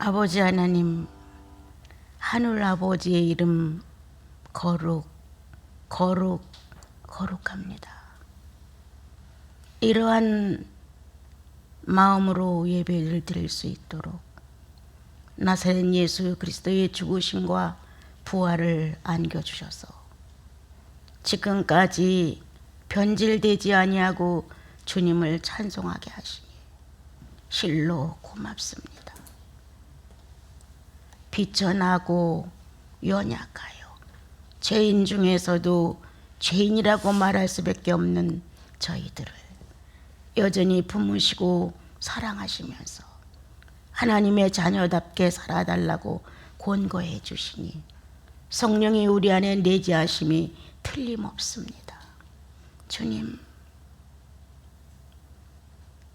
아버지 하나님, 하늘 아버지의 이름 거룩, 거룩, 거룩합니다. 이러한 마음으로 예배를 드릴 수 있도록 나사렛 예수 그리스도의 죽으심과 부활을 안겨주셔서 지금까지 변질되지 아니하고 주님을 찬송하게 하시니 실로 고맙습니다. 비천하고 연약하여 죄인 중에서도 죄인이라고 말할 수밖에 없는 저희들을 여전히 품으시고 사랑하시면서 하나님의 자녀답게 살아달라고 권고해 주시니 성령이 우리 안에 내재하심이 틀림없습니다. 주님,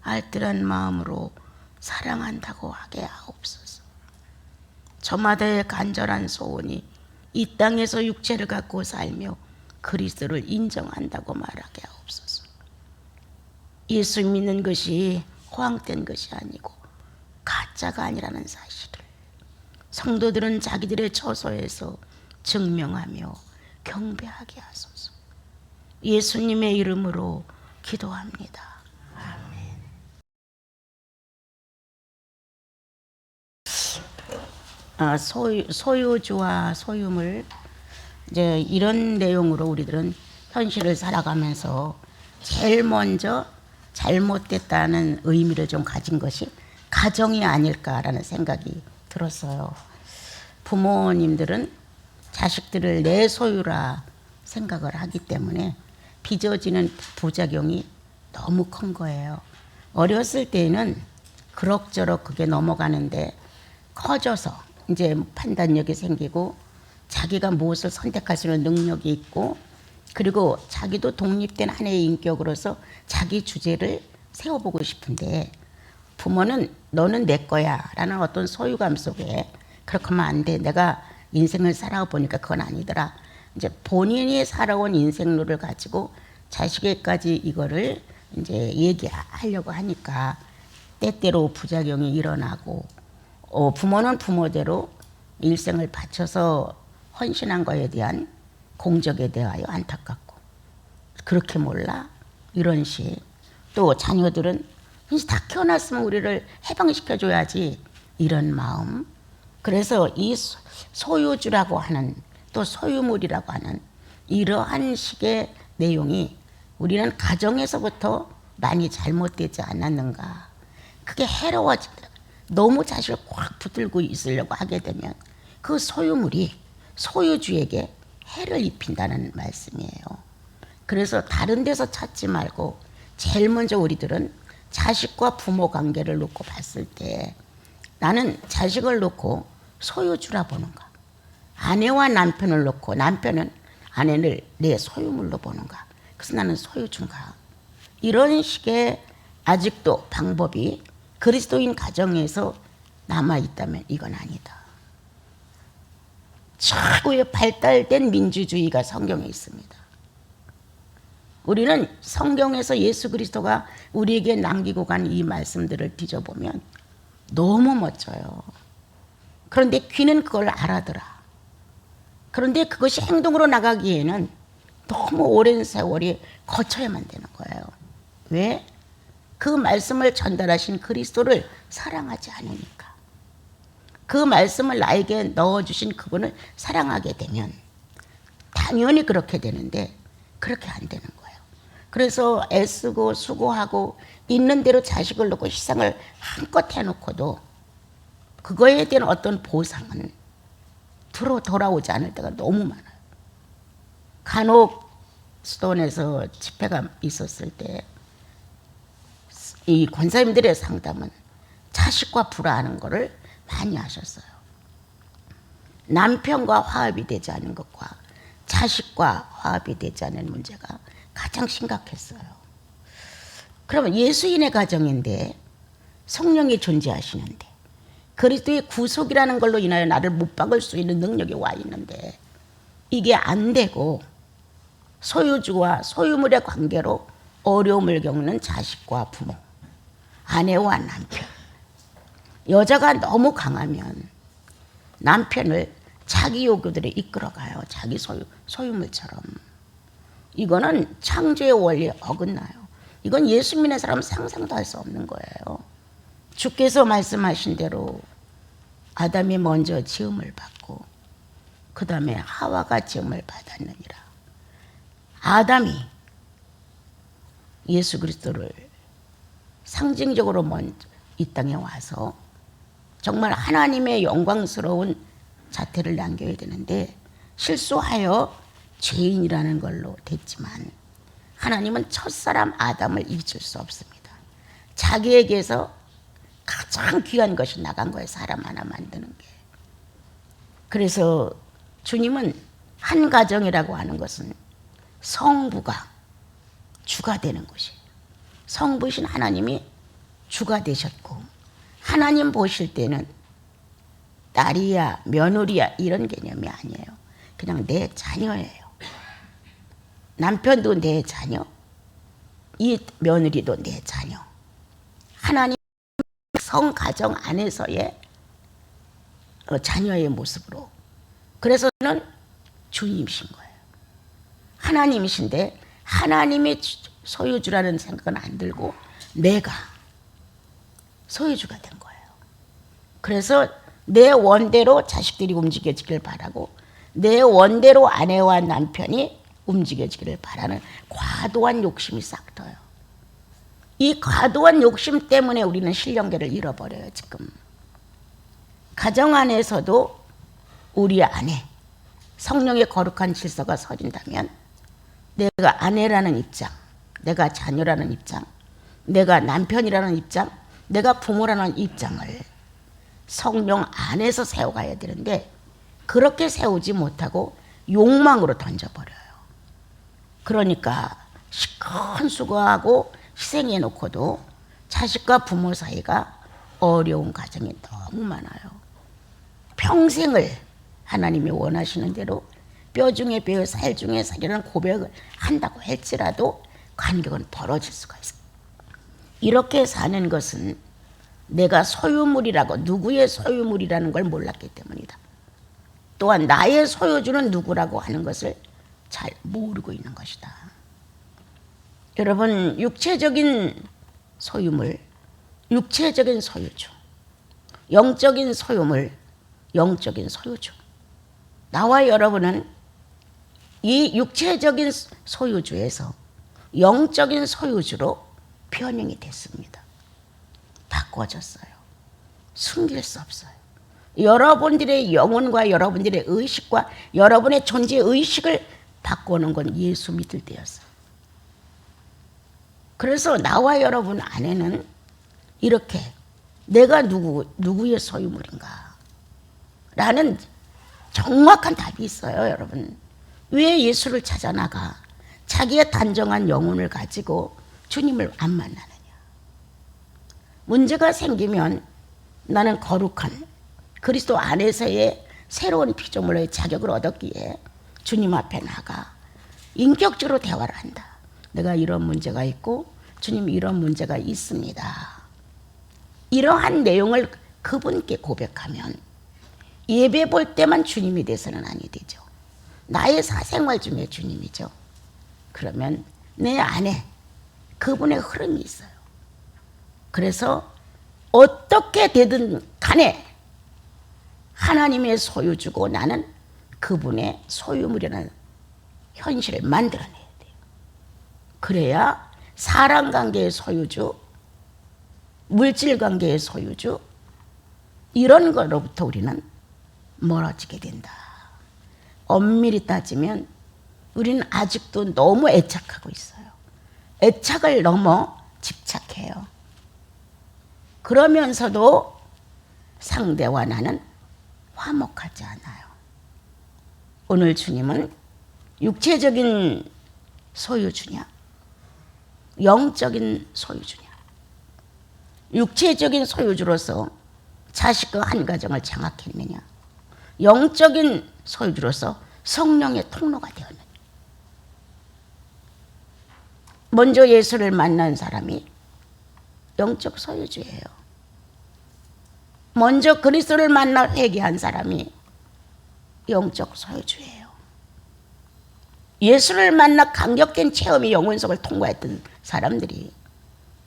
알뜰한 마음으로 사랑한다고 하게 하옵소서. 저마다의 간절한 소원이 이 땅에서 육체를 갖고 살며 그리스도를 인정한다고 말하게 하옵소서. 예수 믿는 것이 허황된 것이 아니고 가짜가 아니라는 사실을 성도들은 자기들의 처소에서 증명하며 경배하게 하소서. 예수님의 이름으로 기도합니다. 소유주와 소유물, 이제 이런 내용으로 우리들은 현실을 살아가면서 제일 먼저 잘못됐다는 의미를 좀 가진 것이 가정이 아닐까라는 생각이 들었어요. 부모님들은 자식들을 내 소유라 생각을 하기 때문에 빚어지는 부작용이 너무 큰 거예요. 어렸을 때는 그럭저럭 그게 넘어가는데 커져서 이제 판단력이 생기고 자기가 무엇을 선택할 수 있는 능력이 있고 그리고 자기도 독립된 하나의 인격으로서 자기 주제를 세워보고 싶은데 부모는 너는 내 거야 라는 어떤 소유감 속에 그렇게 하면 안 돼. 내가 인생을 살아보니까 그건 아니더라. 이제 본인이 살아온 인생로를 가지고 자식에게까지 이거를 이제 얘기하려고 하니까 때때로 부작용이 일어나고 부모는 부모대로 일생을 바쳐서 헌신한 것에 대한 공적에 대하여 안타깝고 그렇게 몰라? 이런 식. 또 자녀들은 이제 다 키워놨으면 우리를 해방시켜줘야지 이런 마음. 그래서 이 소유주라고 하는 또 소유물이라고 하는 이러한 식의 내용이 우리는 가정에서부터 많이 잘못되지 않았는가. 그게 해로워지더라고요. 너무 자식을 꽉 붙들고 있으려고 하게 되면 그 소유물이 소유주에게 해를 입힌다는 말씀이에요. 그래서 다른 데서 찾지 말고 제일 먼저 우리들은 자식과 부모 관계를 놓고 봤을 때 나는 자식을 놓고 소유주라 보는가, 아내와 남편을 놓고 남편은 아내를 내 소유물로 보는가, 그래서 나는 소유주인가. 이런 식의 아직도 방법이 그리스도인 가정에서 남아있다면 이건 아니다. 최고의 발달된 민주주의가 성경에 있습니다. 우리는 성경에서 예수 그리스도가 우리에게 남기고 간 이 말씀들을 뒤져보면 너무 멋져요. 그런데 귀는 그걸 알아들어. 그런데 그것이 행동으로 나가기에는 너무 오랜 세월이 거쳐야만 되는 거예요. 왜? 그 말씀을 전달하신 그리스도를 사랑하지 않으니까. 그 말씀을 나에게 넣어주신 그분을 사랑하게 되면 당연히 그렇게 되는데 그렇게 안 되는 거예요. 그래서 애쓰고 수고하고 있는 대로 자식을 놓고 희생을 한껏 해놓고도 그거에 대한 어떤 보상은 돌아오지 않을 때가 너무 많아요. 간혹 수도원에서 집회가 있었을 때 이 권사님들의 상담은 자식과 불화하는 것을 많이 하셨어요. 남편과 화합이 되지 않은 것과 자식과 화합이 되지 않은 문제가 가장 심각했어요. 그러면 예수인의 가정인데 성령이 존재하시는데 그리스도의 구속이라는 걸로 인하여 나를 못 박을 수 있는 능력이 와 있는데 이게 안 되고 소유주와 소유물의 관계로 어려움을 겪는 자식과 부모, 아내와 남편, 여자가 너무 강하면 남편을 자기 요구대로 이끌어가요. 자기 소유물처럼. 이거는 창조의 원리에 어긋나요. 이건 예수 믿는 사람은 상상도 할 수 없는 거예요. 주께서 말씀하신 대로 아담이 먼저 지음을 받고 그 다음에 하와가 지음을 받았느니라. 아담이 예수 그리스도를 상징적으로 먼저 이 땅에 와서 정말 하나님의 영광스러운 자태를 남겨야 되는데 실수하여 죄인이라는 걸로 됐지만 하나님은 첫사람 아담을 잊을 수 없습니다. 자기에게서 가장 귀한 것이 나간 거예요. 사람 하나 만드는 게. 그래서 주님은 한 가정이라고 하는 것은 성부가 주가 되는 것이에요. 성부신 하나님이 주가 되셨고 하나님 보실 때는 딸이야 며느리야 이런 개념이 아니에요. 그냥 내 자녀예요. 남편도 내 자녀, 이 며느리도 내 자녀. 하나님 성가정 안에서의 자녀의 모습으로. 그래서 저는 주님이신 거예요. 하나님이신데 하나님의 소유주라는 생각은 안 들고 내가 소유주가 된 거예요. 그래서 내 원대로 자식들이 움직여지길 바라고 내 원대로 아내와 남편이 움직여지기를 바라는 과도한 욕심이 싹 터요. 이 과도한 욕심 때문에 우리는 신령계를 잃어버려요. 지금 가정 안에서도 우리 안에 성령의 거룩한 질서가 서진다면 내가 아내라는 입장, 내가 자녀라는 입장, 내가 남편이라는 입장, 내가 부모라는 입장을 성령 안에서 세워가야 되는데 그렇게 세우지 못하고 욕망으로 던져버려요. 그러니까 시큰 수고하고 희생해 놓고도 자식과 부모 사이가 어려운 가정이 너무 많아요. 평생을 하나님이 원하시는 대로 뼈 중에 뼈, 살 중에 살이라는 고백을 한다고 할지라도 간격은 벌어질 수가 있어요. 이렇게 사는 것은 내가 소유물이라고 누구의 소유물이라는 걸 몰랐기 때문이다. 또한 나의 소유주는 누구라고 하는 것을 잘 모르고 있는 것이다. 여러분 육체적인 소유물, 육체적인 소유주, 영적인 소유물, 영적인 소유주. 나와 여러분은 이 육체적인 소유주에서 영적인 소유주로 변형이 됐습니다. 바꿔졌어요. 숨길 수 없어요. 여러분들의 영혼과 여러분들의 의식과 여러분의 존재 의식을 바꾸는 건 예수 믿을 때였어요. 그래서 나와 여러분 안에는 이렇게 내가 누구의 소유물인가 라는 정확한 답이 있어요. 여러분 왜 예수를 찾아 나가 자기의 단정한 영혼을 가지고 주님을 안 만나느냐. 문제가 생기면 나는 거룩한 그리스도 안에서의 새로운 피조물의 자격을 얻었기에 주님 앞에 나가 인격적으로 대화를 한다. 내가 이런 문제가 있고 주님 이런 문제가 있습니다. 이러한 내용을 그분께 고백하면 예배 볼 때만 주님이 돼서는 아니 되죠. 나의 사생활 중에 주님이죠. 그러면 내 안에 그분의 흐름이 있어요. 그래서 어떻게 되든 간에 하나님의 소유주고 나는 그분의 소유물이라는 현실을 만들어내야 돼요. 그래야 사랑관계의 소유주, 물질관계의 소유주 이런 거로부터 우리는 멀어지게 된다. 엄밀히 따지면 우리는 아직도 너무 애착하고 있어요. 애착을 넘어 집착해요. 그러면서도 상대와 나는 화목하지 않아요. 오늘 주님은 육체적인 소유주냐, 영적인 소유주냐. 육체적인 소유주로서 자식과 한 가정을 장악했느냐, 영적인 소유주로서 성령의 통로가 되었느냐. 먼저 예수를 만난 사람이 영적 소유주예요. 먼저 그리스도를 만나 회개한 사람이 영적 소유주예요. 예수를 만나 감격된 체험이 영혼 속을 통과했던 사람들이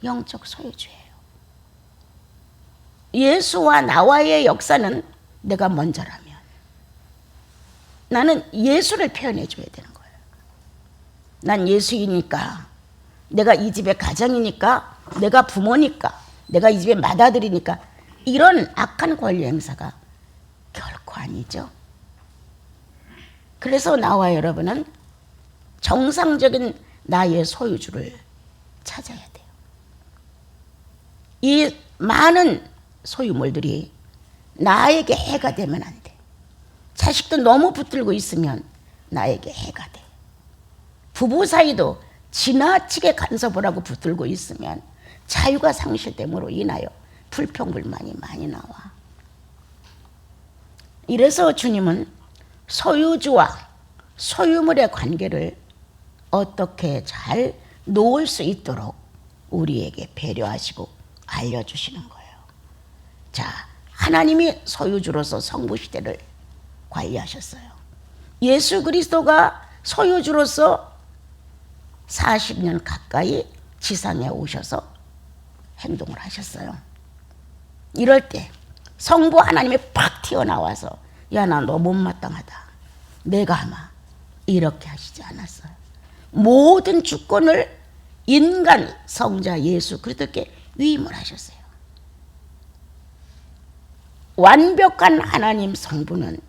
영적 소유주예요. 예수와 나와의 역사는 내가 먼저라면 나는 예수를 표현해 줘야 되는 거예요. 난 예수이니까, 내가 이 집의 가장이니까, 내가 부모니까, 내가 이 집의 맏아들이니까, 이런 악한 권리 행사가 결코 아니죠. 그래서 나와 여러분은 정상적인 나의 소유주를 찾아야 돼요. 이 많은 소유물들이 나에게 해가 되면 안 돼. 자식도 너무 붙들고 있으면 나에게 해가 돼. 부부 사이도 지나치게 간섭을 하고 붙들고 있으면 자유가 상실됨으로 인하여 불평불만이 많이 나와. 이래서 주님은 소유주와 소유물의 관계를 어떻게 잘 놓을 수 있도록 우리에게 배려하시고 알려주시는 거예요. 자, 하나님이 소유주로서 성부시대를 관리하셨어요. 예수 그리스도가 소유주로서 40년 가까이 지상에 오셔서 행동을 하셨어요. 이럴 때 성부 하나님이 팍 튀어나와서 야, 나 너 못마땅하다. 내가 아마 이렇게 하시지 않았어요. 모든 주권을 인간 성자 예수 그리스도께 위임을 하셨어요. 완벽한 하나님 성부는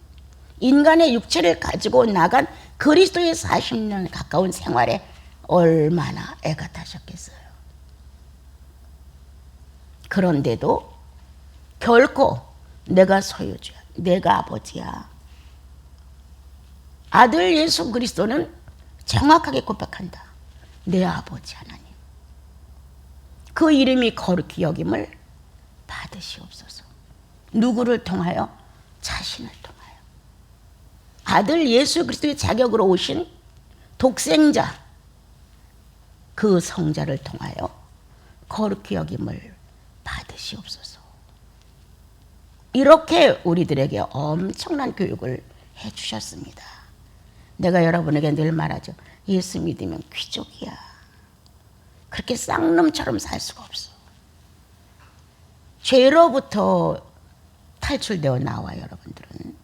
인간의 육체를 가지고 나간 그리스도의 40년 가까운 생활에 얼마나 애가 타셨겠어요. 그런데도 결코 내가 소유주야, 내가 아버지야. 아들 예수 그리스도는 정확하게 고백한다. 내 아버지 하나님. 그 이름이 거룩히 여김을 받으시옵소서. 누구를 통하여? 자신을 통하여. 아들 예수 그리스도의 자격으로 오신 독생자, 그 성자를 통하여 거룩히 여김을 받으시옵소서. 이렇게 우리들에게 엄청난 교육을 해주셨습니다. 내가 여러분에게 늘 말하죠. 예수 믿으면 귀족이야. 그렇게 쌍놈처럼 살 수가 없어. 죄로부터 탈출되어 나와 여러분들은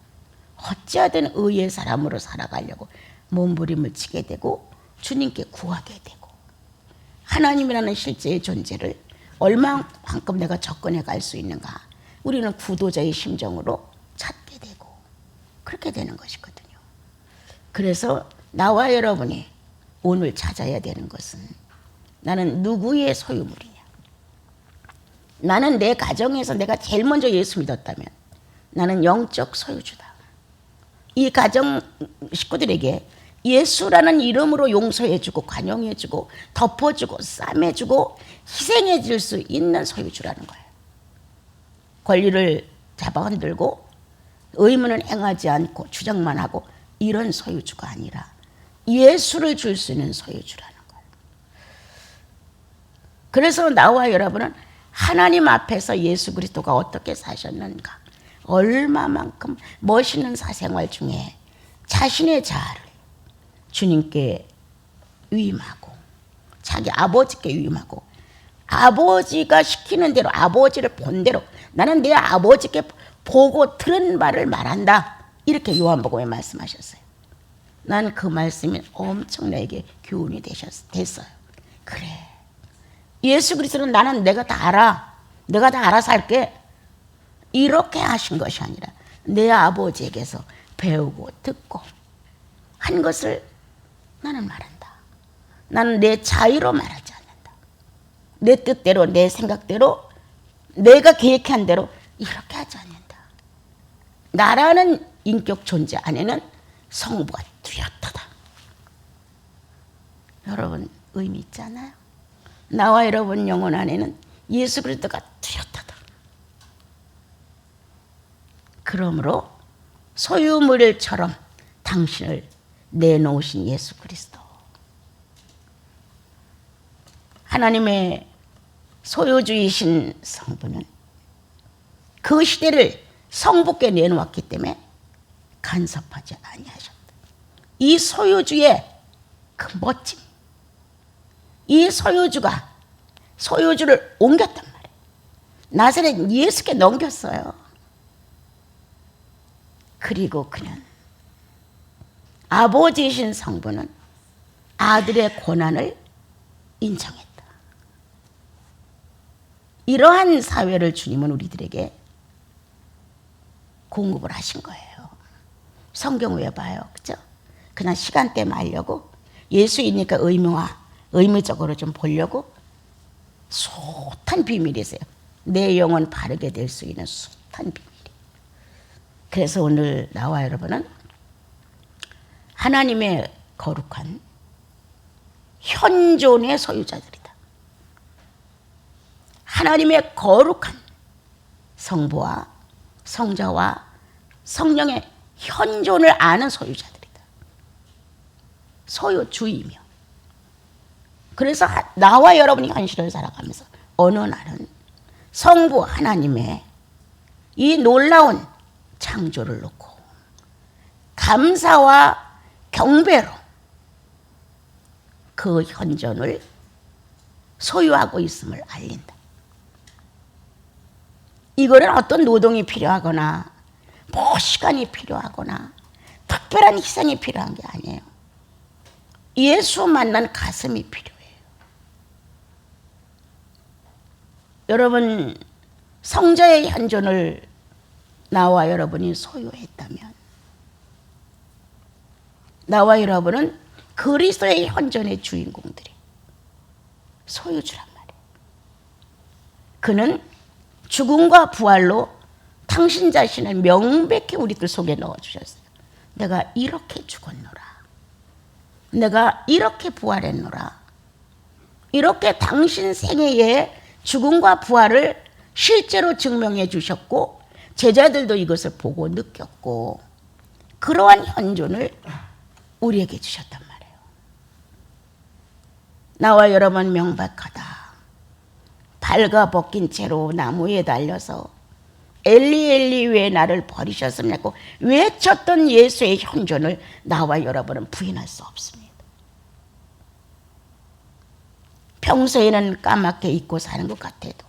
어찌하든 의의 사람으로 살아가려고 몸부림을 치게 되고 주님께 구하게 되고 하나님이라는 실제의 존재를 얼마만큼 내가 접근해 갈 수 있는가, 우리는 구도자의 심정으로 찾게 되고 그렇게 되는 것이거든요. 그래서 나와 여러분이 오늘 찾아야 되는 것은 나는 누구의 소유물이냐. 나는 내 가정에서 내가 제일 먼저 예수 믿었다면 나는 영적 소유주다. 이 가정 식구들에게 예수라는 이름으로 용서해주고 관용해주고 덮어주고 싸매주고 희생해줄 수 있는 소유주라는 거예요. 권리를 잡아흔들고 의무는 행하지 않고 주장만 하고 이런 소유주가 아니라 예수를 줄 수 있는 소유주라는 거예요. 그래서 나와 여러분은 하나님 앞에서 예수 그리스도가 어떻게 사셨는가, 얼마만큼 멋있는 사생활 중에 자신의 자아를 주님께 위임하고 자기 아버지께 위임하고 아버지가 시키는 대로 아버지를 본 대로 나는 내 아버지께 보고 들은 말을 말한다. 이렇게 요한복음에 말씀하셨어요. 난 그 말씀이 엄청 나에게 교훈이 됐어요. 그래, 예수 그리스도는 나는 내가 다 알아. 내가 다 알아서 할게. 이렇게 하신 것이 아니라 내 아버지에게서 배우고 듣고 한 것을 나는 말한다. 나는 내 자유로 말하지 않는다. 내 뜻대로 내 생각대로 내가 계획한 대로 이렇게 하지 않는다. 나라는 인격 존재 안에는 성부가 뚜렷하다. 여러분 의미 있잖아요. 나와 여러분 영혼 안에는 예수 그리스도가 뚜렷하다. 그러므로 소유물처럼 당신을 내놓으신 예수 그리스도, 하나님의 소유주이신 성부는 그 시대를 성부께 내놓았기 때문에 간섭하지 아니하셨다. 이 소유주의 그 멋짐, 이 소유주가 소유주를 옮겼단 말이에요. 나사렛 예수께 넘겼어요. 그리고 그는 아버지이신 성부는 아들의 고난을 인정했다. 이러한 사회를 주님은 우리들에게 공급을 하신 거예요. 성경 왜 봐요? 그죠? 그냥 시간대 말려고 예수이니까 의무적으로 좀 보려고 숱한 비밀이 있어요. 내 영혼 바르게 될 수 있는 숱한 비밀이. 그래서 오늘 나와 여러분은 하나님의 거룩한 현존의 소유자들이다. 하나님의 거룩한 성부와 성자와 성령의 현존을 아는 소유자들이다. 소유주의며. 그래서 나와 여러분이 현실을 살아가면서 어느 날은 성부 하나님의 이 놀라운 창조를 놓고 감사와 경배로 그 현존을 소유하고 있음을 알린다. 이거는 어떤 노동이 필요하거나 뭐 시간이 필요하거나 특별한 희생이 필요한 게 아니에요. 예수 만난 가슴이 필요해요. 여러분, 성자의 현존을 나와 여러분이 소유했다면 나와 여러분은 그리스도의 현존의 주인공들이 소유주란 말이에요. 그는 죽음과 부활로 당신 자신을 명백히 우리들 속에 넣어주셨어요. 내가 이렇게 죽었노라. 내가 이렇게 부활했노라. 이렇게 당신 생애에 죽음과 부활을 실제로 증명해 주셨고 제자들도 이것을 보고 느꼈고 그러한 현존을 우리에게 주셨단 말이에요. 나와 여러분 명백하다. 발가 벗긴 채로 나무에 달려서 엘리 엘리 왜 나를 버리셨습니까? 외쳤던 예수의 현존을 나와 여러분은 부인할 수 없습니다. 평소에는 까맣게 잊고 사는 것 같아도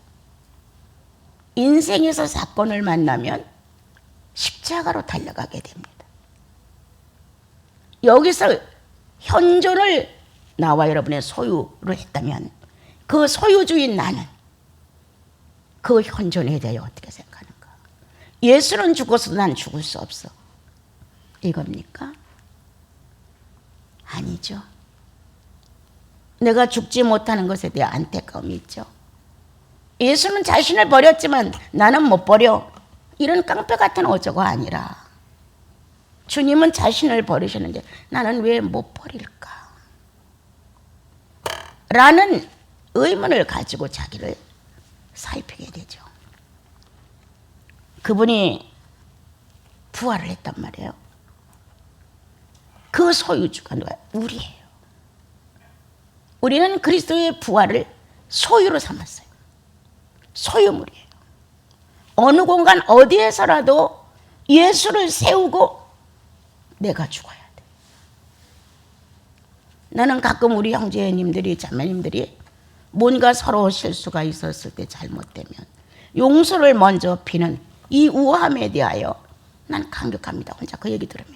인생에서 사건을 만나면 십자가로 달려가게 됩니다. 여기서 현존을 나와 여러분의 소유로 했다면 그 소유주인 나는 그 현존에 대해 어떻게 생각하는가? 예수는 죽어서도 난 죽을 수 없어. 이겁니까? 아니죠. 내가 죽지 못하는 것에 대한 안타까움이 있죠. 예수는 자신을 버렸지만 나는 못 버려. 이런 깡패 같은 어조가 아니라 주님은 자신을 버리셨는데 나는 왜 못 버릴까? 라는 의문을 가지고 자기를 살피게 되죠. 그분이 부활을 했단 말이에요. 그 소유주가 누가? 우리예요. 우리는 그리스도의 부활을 소유로 삼았어요. 소유물이에요. 어느 공간 어디에서라도 예수를 세우고 내가 죽어야 돼. 나는 가끔 우리 형제님들이 자매님들이 뭔가 서로 실수가 있었을 때 잘못되면 용서를 먼저 비는 이 우함에 대하여 난 감격합니다. 혼자 그 얘기 들으면.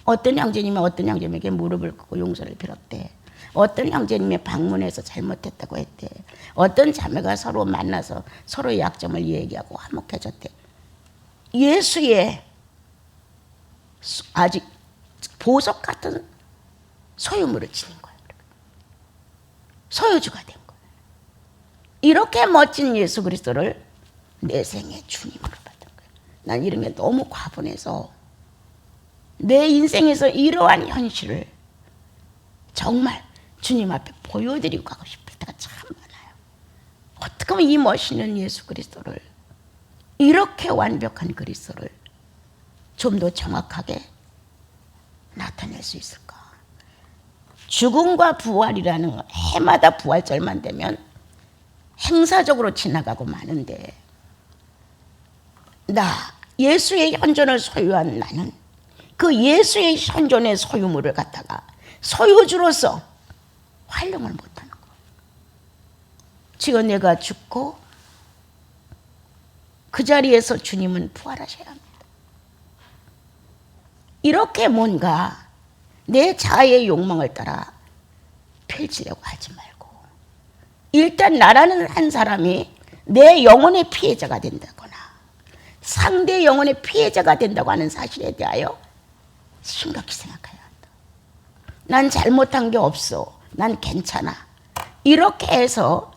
어떤 형제님이 어떤 형제님에게 무릎을 꿇고 용서를 빌었대. 어떤 형제님이 방문해서 잘못했다고 했대. 어떤 자매가 서로 만나서 서로의 약점을 얘기하고 화목해졌대. 예수의 아직 보석 같은 소유물을 지닌 거예요. 소유주가 된 거예요. 이렇게 멋진 예수 그리스도를 내 생의 주님으로 받은 거예요. 난 이런 게 너무 과분해서 내 인생에서 이러한 현실을 정말 주님 앞에 보여드리고 가고 싶을 때가 참 많아요. 어떻게 하면 이 멋있는 예수 그리스도를, 이렇게 완벽한 그리스도를 좀 더 정확하게 나타낼 수 있을까? 죽음과 부활이라는 해마다 부활절만 되면 행사적으로 지나가고 마는데 예수의 현존을 소유한 나는 그 예수의 현존의 소유물을 갖다가 소유주로서 활용을 못하는 거예요. 지금 내가 죽고 그 자리에서 주님은 부활하셔야 합니다. 이렇게 뭔가 내 자아의 욕망을 따라 펼치려고 하지 말고, 일단 나라는 한 사람이 내 영혼의 피해자가 된다거나 상대 영혼의 피해자가 된다고 하는 사실에 대하여 심각히 생각해야 한다. 난 잘못한 게 없어, 난 괜찮아, 이렇게 해서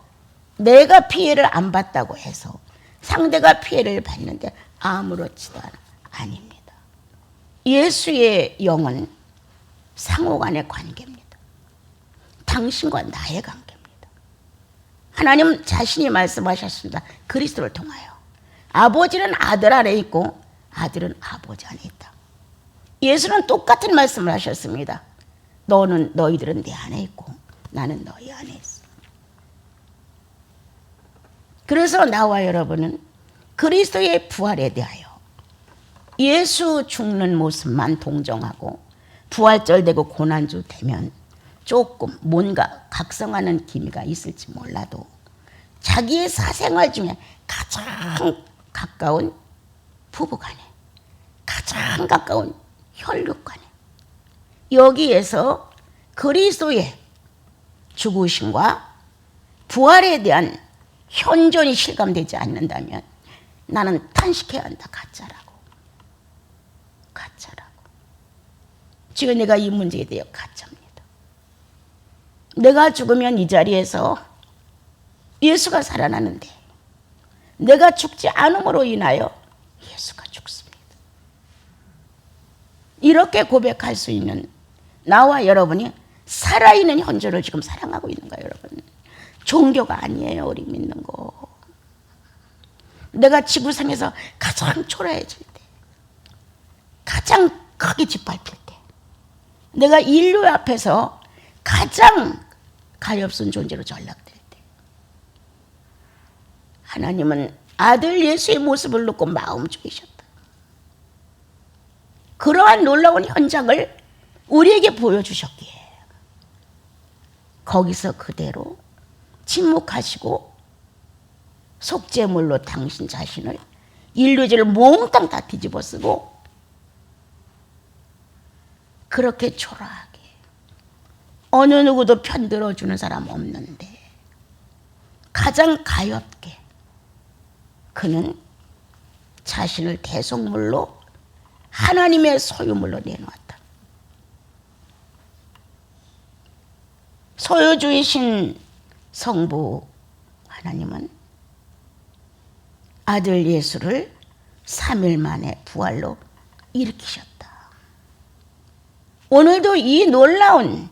내가 피해를 안 받다고 해서 상대가 피해를 받는데 아무렇지도 아닙니다. 예수의 영은 상호간의 관계입니다. 당신과 나의 관계입니다. 하나님 자신이 말씀하셨습니다. 그리스도를 통하여 아버지는 아들 안에 있고 아들은 아버지 안에 있다. 예수는 똑같은 말씀을 하셨습니다. 너희들은 내 안에 있고 나는 너희 안에 있어. 그래서 나와 여러분은 그리스도의 부활에 대하여 예수 죽는 모습만 동정하고 부활절 되고 고난주 되면 조금 뭔가 각성하는 기미가 있을지 몰라도 자기의 사생활 중에 가장 가까운 부부간에, 가장 가까운 혈육간에, 여기에서 그리스도의 죽으심과 부활에 대한 현존이 실감되지 않는다면 나는 탄식해야 한다. 가짜라고. 지금 내가 이 문제에 대해 가짜입니다. 내가 죽으면 이 자리에서 예수가 살아나는데 내가 죽지 않음으로 인하여 예수가 죽습니다. 이렇게 고백할 수 있는 나와 여러분이 살아있는 현존을 지금 사랑하고 있는가요, 여러분? 종교가 아니에요, 우리 믿는 거. 내가 지구상에서 가장 초라해질 때, 가장 크게 짓밟힐 때, 내가 인류 앞에서 가장 가엾은 존재로 전락될 때, 하나님은 아들 예수의 모습을 놓고 마음 죽이셨다. 그러한 놀라운 현장을 우리에게 보여주셨기에 거기서 그대로 침묵하시고 속죄물로 당신 자신을 인류죄를 몽땅 다 뒤집어 쓰고 그렇게 초라하게 어느 누구도 편들어주는 사람 없는데 가장 가엾게 그는 자신을 대속물로 하나님의 소유물로 내놓았다. 소유주이신 성부 하나님은 아들 예수를 3일 만에 부활로 일으키셨다. 오늘도 이 놀라운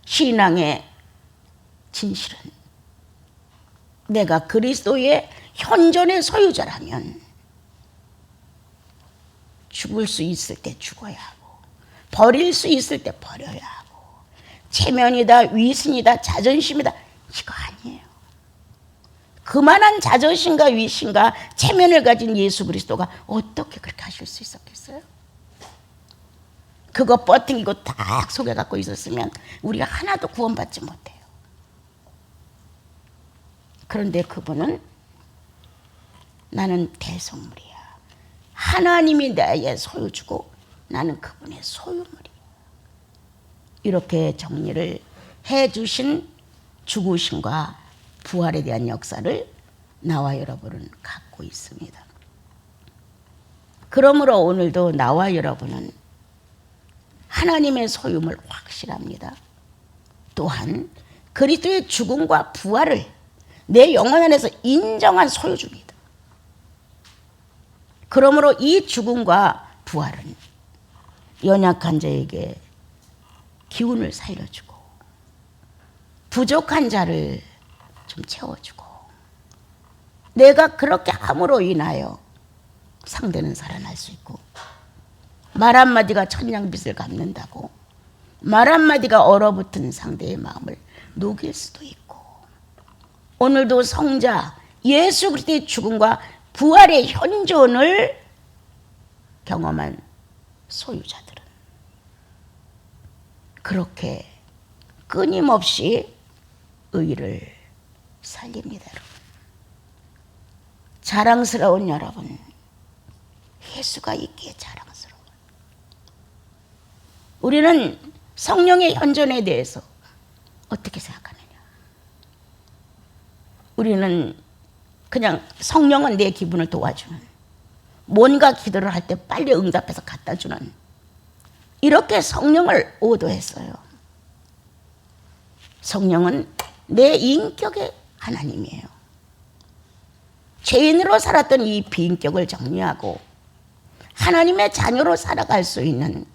신앙의 진실은 내가 그리스도의 현존의 소유자라면 죽을 수 있을 때 죽어야 하고 버릴 수 있을 때 버려야 하고 체면이다, 위선이다, 자존심이다, 이거 아니에요. 그만한 자존심과 위신과 체면을 가진 예수 그리스도가 어떻게 그렇게 하실 수 있었겠어요? 그거 뻗팅이고 딱 속에 갖고 있었으면 우리가 하나도 구원받지 못해요. 그런데 그분은 나는 대속물이야. 하나님이 나의 소유주고 나는 그분의 소유물이야. 이렇게 정리를 해주신 죽으심과 부활에 대한 역사를 나와 여러분은 갖고 있습니다. 그러므로 오늘도 나와 여러분은 하나님의 소유물 확실합니다. 또한 그리스도의 죽음과 부활을 내 영혼 안에서 인정한 소유주입니다. 그러므로 이 죽음과 부활은 연약한 자에게 기운을 살려주고 부족한 자를 좀 채워주고 내가 그렇게 함으로 인하여 상대는 살아날 수 있고 말 한마디가 천냥빚을 갚는다고 말 한마디가 얼어붙은 상대의 마음을 녹일 수도 있고 오늘도 성자 예수 그리스도의 죽음과 부활의 현존을 경험한 소유자들은 그렇게 끊임없이 의를 살립니다. 여러분. 자랑스러운 여러분, 예수가 있기에 자랑스러워. 우리는 성령의 현존에 대해서 어떻게 생각하느냐? 우리는 그냥 성령은 내 기분을 도와주는, 뭔가 기도를 할 때 빨리 응답해서 갖다 주는, 이렇게 성령을 오도했어요. 성령은 내 인격의 하나님이에요. 죄인으로 살았던 이 비인격을 정리하고 하나님의 자녀로 살아갈 수 있는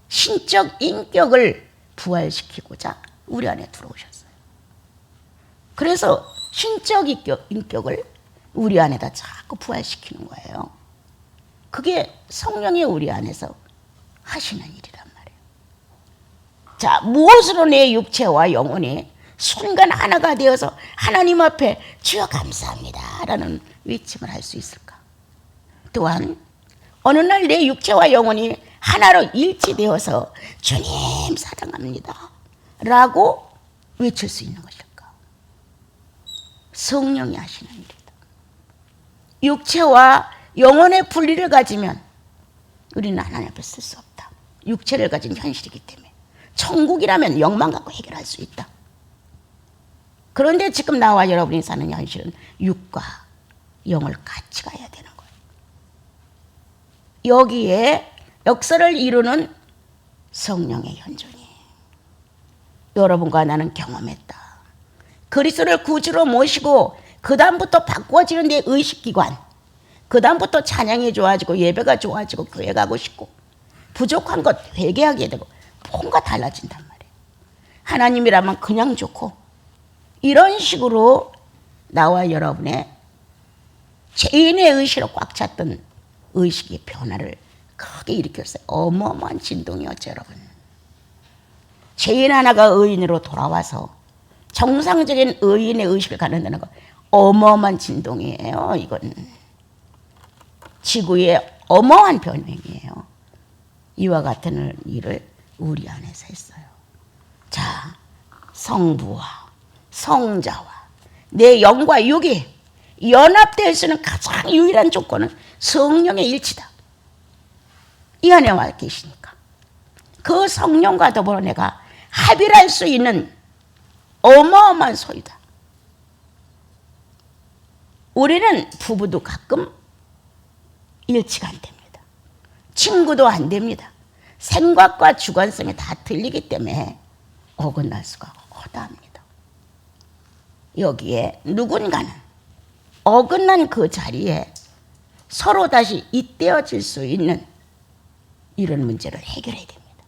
신적 인격을 부활시키고자 우리 안에 들어오셨어요. 그래서 신적 인격을 우리 안에다 자꾸 부활시키는 거예요. 그게 성령이 우리 안에서 하시는 일이란 말이에요. 자, 무엇으로 내 육체와 영혼이 순간 하나가 되어서 하나님 앞에 주여 감사합니다 라는 외침을 할 수 있을까? 또한 어느 날 내 육체와 영혼이 하나로 일치되어서 주님 사랑합니다 라고 외칠 수 있는 것일까? 성령이 하시는 일이다. 육체와 영혼의 분리를 가지면 우리는 하나님 앞에 쓸 수 없다. 육체를 가진 현실이기 때문에. 천국이라면 영만 갖고 해결할 수 있다. 그런데 지금 나와 여러분이 사는 현실은 육과 영을 같이 가야 되는 거예요. 여기에 역사를 이루는 성령의 현존이 여러분과 나는 경험했다. 그리스도를 구주로 모시고 그 다음부터 바꾸어지는 데 의식기관, 그 다음부터 찬양이 좋아지고 예배가 좋아지고 교회 가고 싶고 부족한 것 회개하게 되고 뭔가 달라진단 말이에요. 하나님이라면 그냥 좋고 이런 식으로 나와 여러분의 죄인의 의식으로 꽉 찼던 의식의 변화를 크게 일으켰어요. 어마어마한 진동이었죠, 여러분. 죄인 하나가 의인으로 돌아와서 정상적인 의인의 의식을 갖는다는 거 어마어마한 진동이에요. 이건 지구의 어마어마한 변형이에요. 이와 같은 일을 우리 안에서 했어요. 자, 성부와 성자와 내 영과 육이 연합될 수 있는 가장 유일한 조건은 성령의 일치다. 이 안에 와 계시니까 그 성령과 더불어 내가 합의를 할 수 있는 어마어마한 소유다. 우리는 부부도 가끔 일치가 안 됩니다. 친구도 안 됩니다. 생각과 주관성이 다 틀리기 때문에 어긋날 수가 허다합니다. 여기에 누군가는 어긋난 그 자리에 서로 다시 잇대어질 수 있는 이런 문제를 해결해야 됩니다.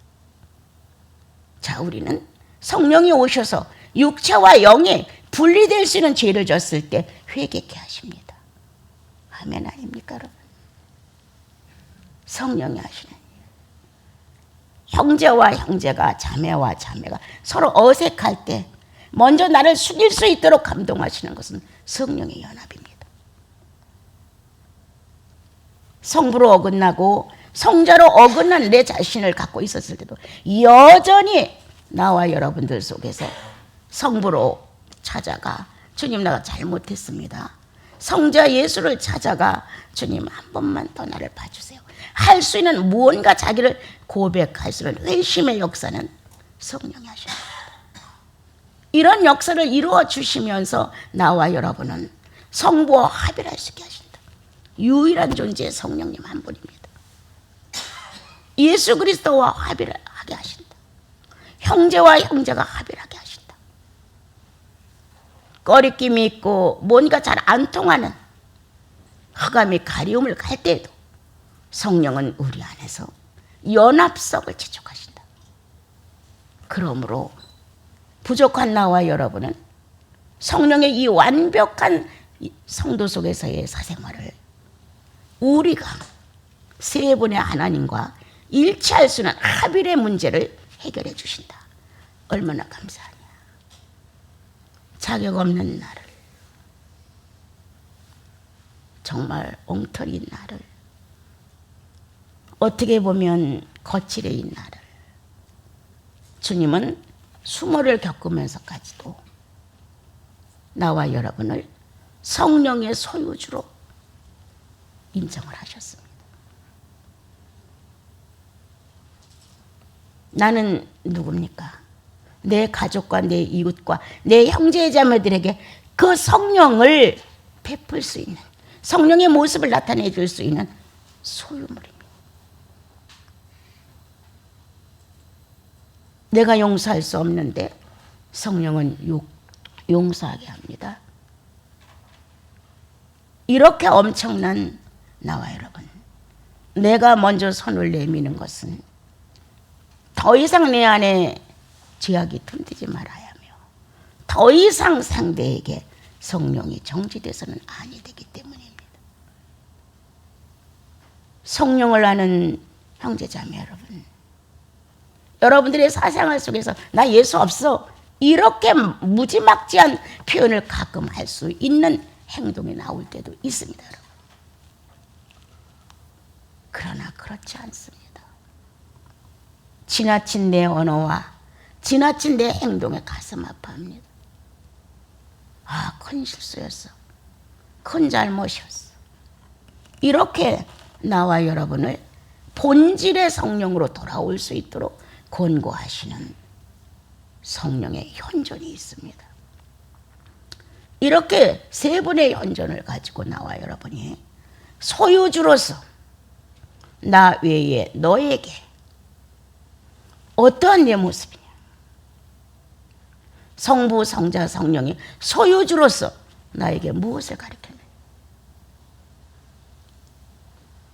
자, 우리는 성령이 오셔서 육체와 영이 분리될 수 있는 죄를 졌을 때 회개케 하십니다. 아멘 아닙니까, 여러분? 성령이 하시는 일. 형제와 형제가, 자매와 자매가 서로 어색할 때 먼저 나를 숙일 수 있도록 감동하시는 것은 성령의 연합입니다. 성부로 어긋나고 성자로 어긋난 내 자신을 갖고 있었을 때도 여전히 나와 여러분들 속에서 성부로 찾아가 주님 내가 잘못했습니다. 성자 예수를 찾아가 주님 한 번만 더 나를 봐주세요. 할 수 있는 무언가 자기를 고백할 수 있는 회심의 역사는 성령이 하십니다. 이런 역사를 이루어 주시면서 나와 여러분은 성부와 합의를 할 수 있게 하신다. 유일한 존재의 성령님 한 분입니다. 예수 그리스도와 합의를 하게 하신다. 형제와 형제가 합의를 하게 하신다. 꺼리낌이 있고 뭔가 잘 안 통하는 흑암이 가리움을 갈 때에도 성령은 우리 안에서 연합성을 재촉하신다. 그러므로 부족한 나와 여러분은 성령의 이 완벽한 성도 속에서의 사생활을 우리가 세 분의 하나님과 일치할 수 있는 합일의 문제를 해결해 주신다. 얼마나 감사하냐. 자격 없는 나를 정말 엉터리인 나를, 어떻게 보면 거칠애인 나를 주님은 수모를 겪으면서까지도 나와 여러분을 성령의 소유주로 인정을 하셨습니다. 나는 누굽니까? 내 가족과 내 이웃과 내 형제자매들에게 그 성령을 베풀 수 있는, 성령의 모습을 나타내 줄 수 있는 소유물입니다. 내가 용서할 수 없는데 성령은 용서하게 합니다. 이렇게 엄청난 나와 여러분, 내가 먼저 손을 내미는 것은 더 이상 내 안에 죄악이 틈들지 말아야 하며 더 이상 상대에게 성령이 정지돼서는 아니 되기 때문입니다. 성령을 아는 형제자매 여러분, 여러분들의 사생활 속에서 나 예수 없어 이렇게 무지막지한 표현을 가끔 할 수 있는 행동이 나올 때도 있습니다. 여러분. 그러나 그렇지 않습니다. 지나친 내 언어와 지나친 내 행동에 가슴 아파합니다. 아, 큰 실수였어. 큰 잘못이었어. 이렇게 나와 여러분을 본질의 성령으로 돌아올 수 있도록 권고하시는 성령의 현존이 있습니다. 이렇게 세 분의 현존을 가지고 나와 여러분이 소유주로서 나 외에 너에게 어떠한 내 모습이냐, 성부, 성자, 성령이 소유주로서 나에게 무엇을 가르쳤느냐,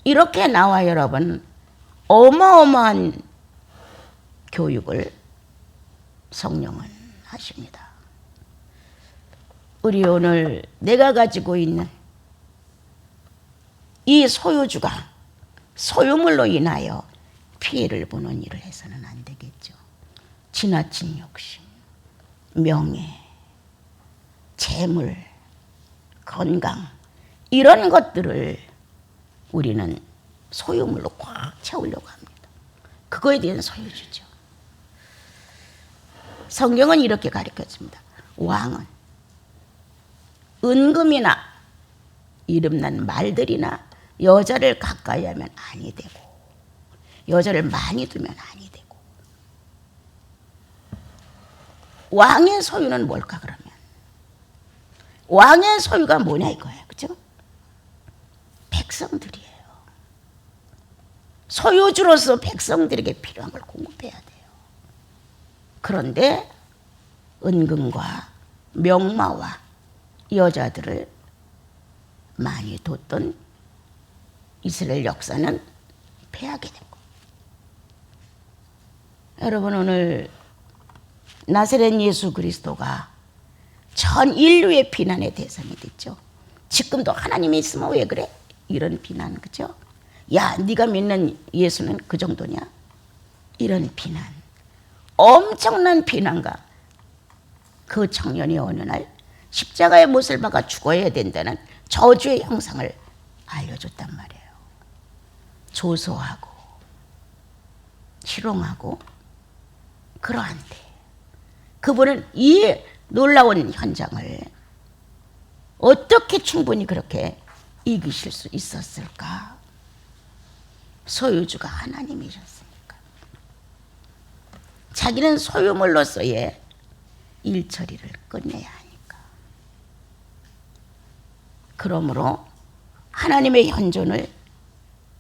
이렇게 나와 여러분 어마어마한 교육을 성령은 하십니다. 우리 오늘 내가 가지고 있는 이 소유주가 소유물로 인하여 피해를 보는 일을 해서는 안 되겠죠. 지나친 욕심, 명예, 재물, 건강, 이런 것들을 우리는 소유물로 꽉 채우려고 합니다. 그거에 대한 소유주죠. 성경은 이렇게 가르쳐줍니다. 왕은 은금이나 이름난 말들이나 여자를 가까이 하면 아니 되고 여자를 많이 두면 아니 되고. 왕의 소유는 뭘까 그러면? 왕의 소유가 뭐냐 이거예요. 그렇죠? 백성들이에요. 소유주로서 백성들에게 필요한 걸 공급해야 돼요. 그런데 은금과 명마와 여자들을 많이 뒀던 이스라엘 역사는 패하게 된 거예요. 여러분, 오늘 나사렛 예수 그리스도가 전 인류의 비난의 대상이 됐죠. 지금도 하나님이 있으면 왜 그래? 이런 비난, 그죠? 야, 네가 믿는 예수는 그 정도냐? 이런 비난, 엄청난 비난과 그 청년이 어느 날 십자가의 못을 박아 죽어야 된다는 저주의 형상을 알려줬단 말이에요. 조소하고 희롱하고 그러한데 그분은 이 놀라운 현장을 어떻게 충분히 그렇게 이기실 수 있었을까? 소유주가 하나님이셨으니까. 자기는 소유물로서의 일처리를 끝내야 하니까. 그러므로 하나님의 현존을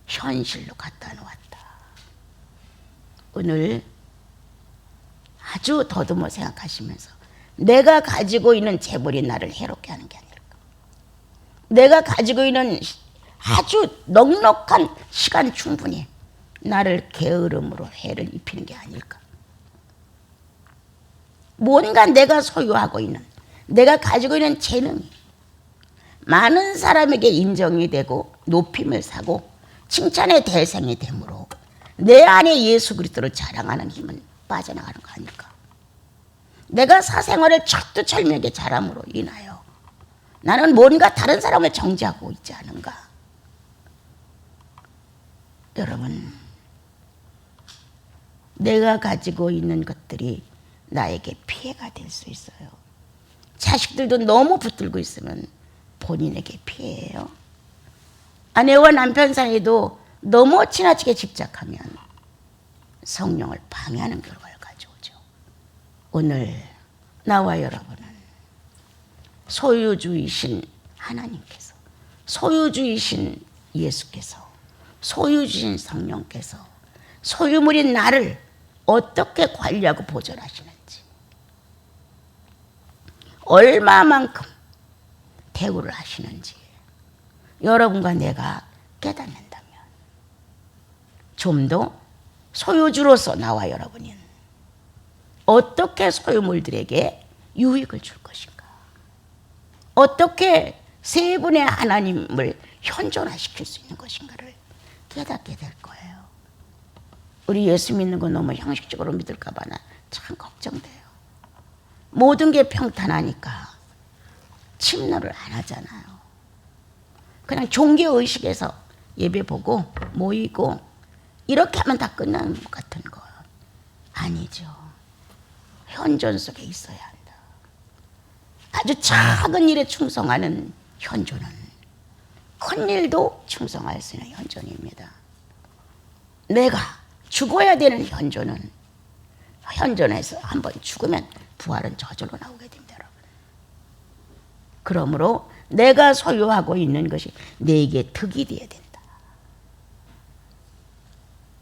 현실로 갖다 놓았다. 오늘 아주 더듬어 생각하시면서 내가 가지고 있는 재물이 나를 해롭게 하는 게 아닐까? 내가 가지고 있는 아주 넉넉한 시간 충분히 나를 게으름으로 해를 입히는 게 아닐까? 뭔가 내가 소유하고 있는, 내가 가지고 있는 재능이 많은 사람에게 인정이 되고 높임을 사고 칭찬의 대상이 되므로 내 안에 예수 그리스도를 자랑하는 힘은 빠져나가는 거 아닐까? 내가 사생활을 철두철미하게 잘함으로 인하여 나는 뭔가 다른 사람을 정죄하고 있지 않은가? 여러분, 내가 가지고 있는 것들이 나에게 피해가 될 수 있어요. 자식들도 너무 붙들고 있으면 본인에게 피해예요. 아내와 남편 사이에도 너무 지나치게 집착하면 성령을 방해하는 결과를 가져오죠. 오늘 나와 여러분은 소유주이신 하나님께서, 소유주이신 예수께서, 소유주이신 성령께서 소유물인 나를 어떻게 관리하고 보존하시는지, 얼마만큼 대우를 하시는지 여러분과 내가 깨닫는다면 좀 더 소유주로서 나와 여러분이 어떻게 소유물들에게 유익을 줄 것인가, 어떻게 세 분의 하나님을 현존화시킬 수 있는 것인가를 깨닫게 될 거예요. 우리 예수 믿는 거 너무 형식적으로 믿을까 봐 나 참 걱정돼요. 모든 게 평탄하니까 침노를 안 하잖아요. 그냥 종교의식에서 예배 보고 모이고 이렇게 하면 다 끝나는 것 같은 거 아니죠. 현존 속에 있어야 한다. 아주 작은 일에 충성하는 현존은 큰 일도 충성할 수 있는 현존입니다. 내가 죽어야 되는 현존은 현존에서 한번 죽으면 부활은 저절로 나오게 됩니다. 여러분. 그러므로 내가 소유하고 있는 것이 내게 득이 되어야 된다.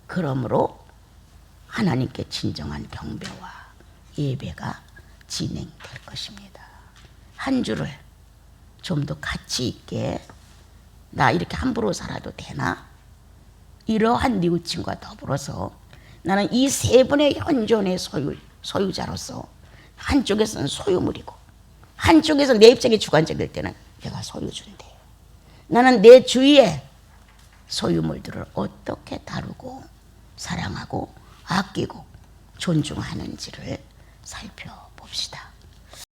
그러므로 하나님께 진정한 경배와 예배가 진행될 것입니다. 한 주를 좀 더 가치 있게, 나 이렇게 함부로 살아도 되나? 이러한 뉘우침과 더불어서 나는 이 세 분의 현존의 소유자로서 한쪽에서는 소유물이고 한쪽에서 내 입장이 주관적일 때는 내가 소유주인데, 나는 내 주위에 소유물들을 어떻게 다루고 사랑하고 아끼고 존중하는지를 살펴봅시다.